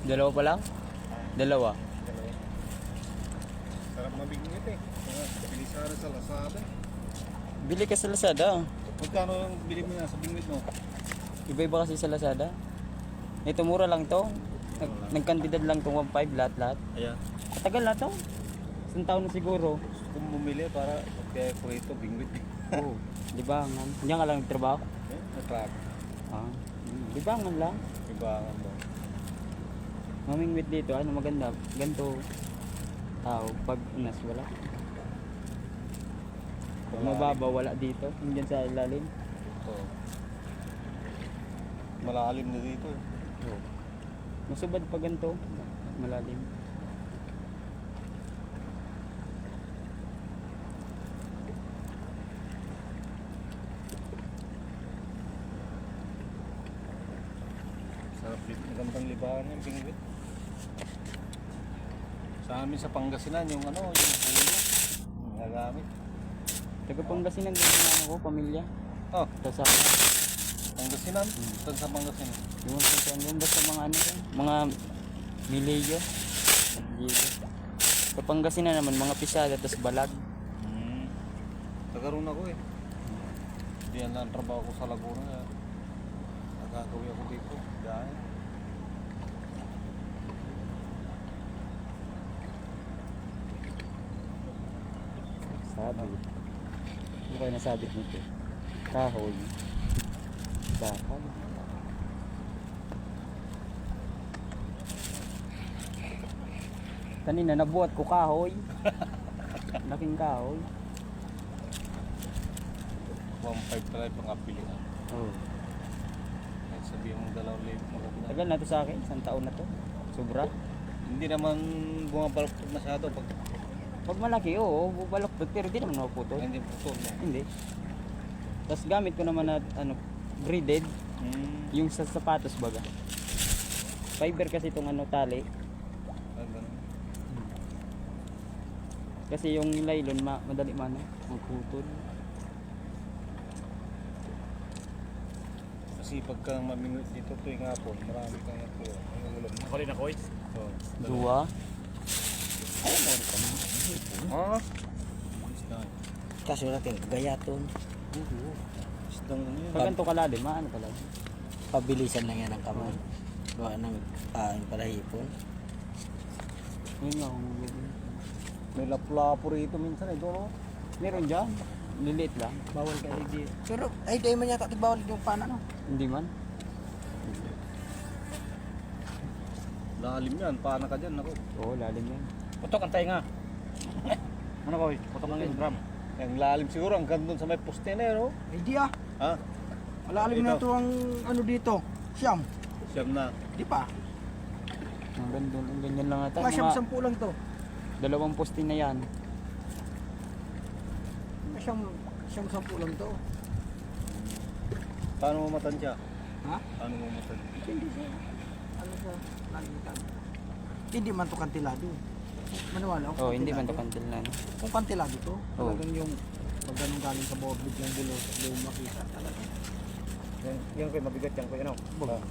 Dalawa pa lang? Dalawa. Sarap mabingit eh. Bili sana sa Lazada. Bili ka sa Lazada. Magkano yung bili mo na sa bingwit mo? Iba-iba kasi sa Lazada. Ito mura lang to. Nagkantidad lang tong 1.5 lahat-lahat. Ayan. Matagal na to. Isang taon na siguro. Kung bumili para kaya ko ito bingwit. Oo. Libangan. Diyan ka lang nagtrabaho? Eh, natrap. Ah. Libangan lang. Ibangan ba? Mamingwit dito, ano maganda? Ganto tao. Pag unas, wala. Pag mababa, wala dito. Hindi sa ilalim. Oo. Malalim na dito eh. Oo. Masubad pa ganito. Malalim. Sarap dito. Magandang libangan yung bingwit. Sa amin sa Pangasinan yung ano, yung pulo. Nagamit. Taga Pangasinan din yung ano ko, pamilya. Oh, Kasama. Pangasinan? Saan sa Pangasinan? Yung sa basta mga ano yan, mga Mileyo. Sa Pangasinan naman, mga Pisada, tapos Balag. Tagaroon ako eh. Diyan lang ang trabaho ko sa Laguna. Nagagawi ako dito. Diyan. Sabit. Ano kayo nasabit nito? Kahoy. Bakal. Kanina nabuhat ko kahoy. Laking kahoy. 1.5 talaga pang-apili na. Oo. Kahit sabihin mong 2,000 maganda. Tagal na to sa akin, isang taon na to. Sobra. Hindi naman bumabaloktot masyado pag Pag malaki, oo, bubaloktot, pero di naman mapuputol. hindi putol. No? Hindi. Tapos gamit ko naman na ano, braided, yung sa sapatos baga. Fiber kasi itong ano, tali. Ay, ganun. Kasi yung nylon, madali man, magputol. Kasi pagka maminute dito tuwing hapon, marami kang nakuha. Ang ulam. Ako rin ako eh. Oo. Dua. Ha? Kaso natin kagayaton. Isdang ano yun? Pag ganito kalalim, maano talaga. Pabilisan lang yan ang kamay. Gawa ng kain pala hipon. Yun nga, May lapu-lapu rito minsan eh. Doon, meron dyan. Liliit lang. Bawal ka di. Pero ay dahil man yata bawal yung pana no. Hindi man. lalim yan. Paano ka dyan? Ako. Oo, lalim yan. Putok ang tainga. Ano ko eh? Putok ang drum. Yung lalim siguro. Hanggang doon sa may poste na yun. Oh. Ay di ah. Ha? Malalim na to ang ano dito. Siyam. Siyam na. Di pa. Ang ganyan lang ata. Mga siyam Mga sampu lang to. 2 poste na yan. Mga siyam sampu lang to. Paano mo matansya? Ha? Paano mo matansya? Hindi siya. Ano siya? Lalitan. Hindi man to kantilado. Maniwala ako. Oh, hindi man kantilado. to kantil na. No? Kung kantilado to, Oo. talagang yung pag ganun galing sa bawah biglang bulo, yung makita talaga. Yan ko mabigat yan ko ano. Bag.